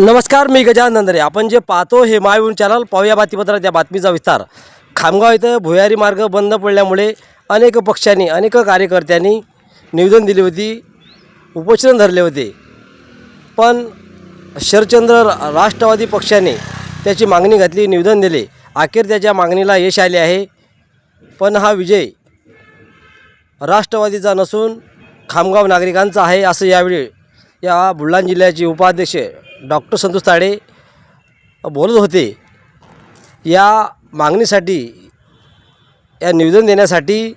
नमस्कार, मी गजानन नंदरे. आपण जे पाहतो हे मायभूमी चॅनल. पाहूया बातमीपत्रात त्या बातमीचा विस्तार. खामगाव इथं भुयारी मार्ग बंद पडल्यामुळे अनेक पक्षांनी अनेक कार्यकर्त्यांनी निवेदन दिले होती, उपोषण धरले होते. पण शरदचंद्र राष्ट्रवादी पक्षाने त्याची मागणी घातली, निवेदन दिले. अखेर त्याच्या मागणीला यश आले आहे. पण हा विजय राष्ट्रवादीचा नसून खामगाव नागरिकांचा आहे, असं यावेळी या बुलढाणा जिल्ह्याचे उपाध्यक्ष डॉक्टर संतोष तायडे बोलत होते. या मागणीसाठी, या निवेदन देण्यासाठी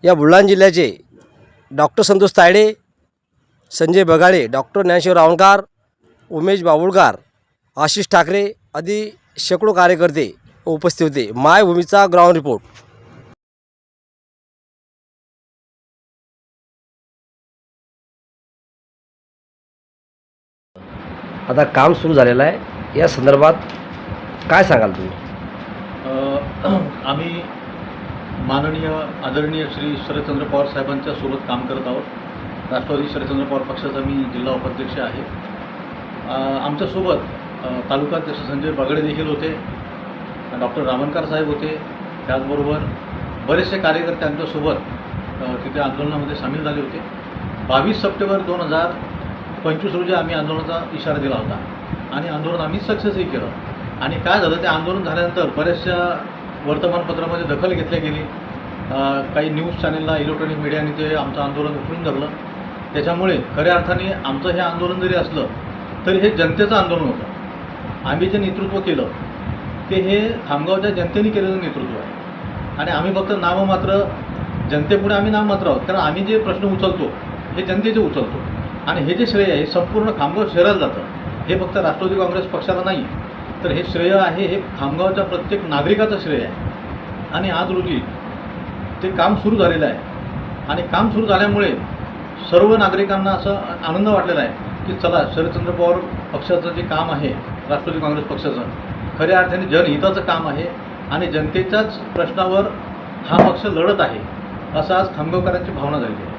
या बुलढाणा जिल्ह्याचे डॉक्टर संतोष तायडे, संजय बगाडे, डॉक्टर ज्ञानेश्वर रावणकर, उमेश बाबुळकर, आशिष ठाकरे आदी शेकडो कार्यकर्ते उपस्थित होते. मायभूमीचा ग्राउंड रिपोर्ट. आता काम सुरू झालेलं आहे, या संदर्भात काय सांगाल तुम्ही? आम्ही माननीय आदरणीय श्री शरदचंद्र पवार साहेबांच्या सोबत काम करत आहोत. राष्ट्रवादी शरदचंद्र पवार पक्षाचा मी जिल्हा उपाध्यक्ष आहे. आमच्यासोबत तालुका अध्यक्ष संजय बगाडे देखील होते, डॉक्टर रावणकर साहेब होते. त्याचबरोबर बरेचसे कार्यकर्ते आमच्यासोबत तिथे आंदोलनामध्ये सामील झाले होते. 22 सप्टेंबर 2025 रोजी आम्ही आंदोलनाचा इशारा दिला होता आणि आंदोलन आम्ही सक्सेसही केलं. आणि काय झालं, ते आंदोलन झाल्यानंतर बऱ्याचशा वर्तमानपत्रामध्ये दखल घेतली गेली. काही न्यूज चॅनेलला, इलेक्ट्रॉनिक मीडियाने ते आमचं आंदोलन उचलून धरलं. त्याच्यामुळे खऱ्या अर्थाने आमचं हे आंदोलन जरी असलं तरी हे जनतेचं आंदोलन होतं. आम्ही जे नेतृत्व केलं ते हे खामगावच्या जनतेने केलेलं नेतृत्व आहे आणि आम्ही फक्त नाममात्र, जनतेपुढे आम्ही नाममात्र आहोत. कारण आम्ही जे प्रश्न उचलतो हे जनतेचे उचलतो आणि हे जे श्रेय आहे संपूर्ण खामगाव शहराला जातं. हे फक्त राष्ट्रवादी काँग्रेस पक्षाला नाही, तर हे श्रेय आहे हे खामगावच्या प्रत्येक नागरिकाचं श्रेय आहे. आणि आज रोजी ते काम सुरू झालेलं आहे आणि काम सुरू झाल्यामुळे सर्व नागरिकांना असं आनंद वाटलेला आहे की चला, शरदचंद्र पवार पक्षाचं जे काम आहे, राष्ट्रवादी काँग्रेस पक्षाचं खऱ्या अर्थाने जनहिताचं काम आहे आणि जनतेच्याच प्रश्नावर हा पक्ष लढत आहे, असं आज खामगावकरांची भावना झाली आहे.